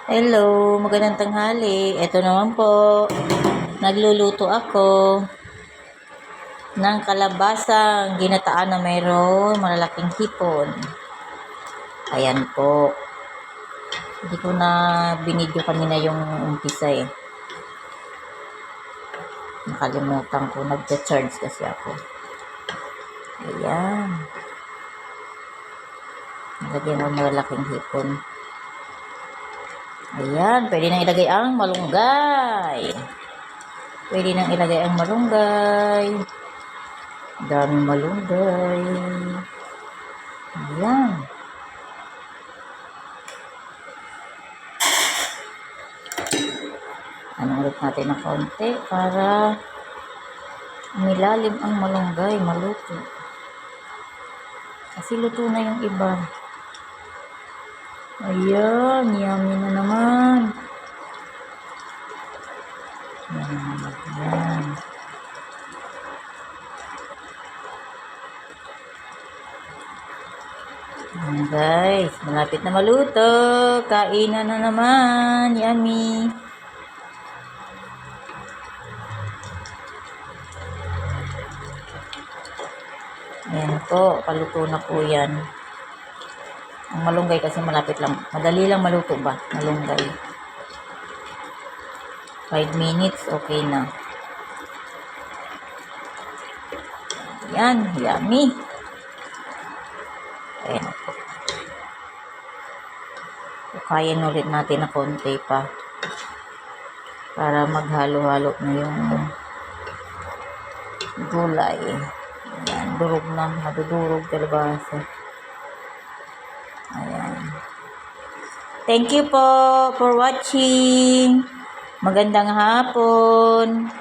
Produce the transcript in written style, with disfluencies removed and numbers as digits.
Hello, magandang tanghali. Ito naman po, nagluluto ako ng kalabasang ginataan na mayroon malalaking hipon. Ayan po. Hindi ko na binidyo kanina yung umpisa eh. Nakalimutan ko, nagcha-charge kasi ako. Ayan. Nalagyan mo malalaking hipon. Ayan, pwede nang ilagay ang malunggay. Pwede nang ilagay ang malunggay. Daming malunggay. Ayan. Ulit natin ng konti para milalim ang malunggay, maluto. Kasi luto na yung iba. Ayan, yummy na naman. Ayan. Ayan guys, malapit na maluto. Kainan na naman. Yummy. Ayan po, paluto na po yan. Ang malunggay kasi malapit lang. Madali lang maluto ba? Malunggay. 5 minutes, okay na. Ayan, yummy. Ayan po. Kayin ulit natin na konti pa. Para maghalo-halo na yung gulay. Ayan, durog na. Madudurog kalabasa. Ayan. Thank you po for watching. Magandang hapon.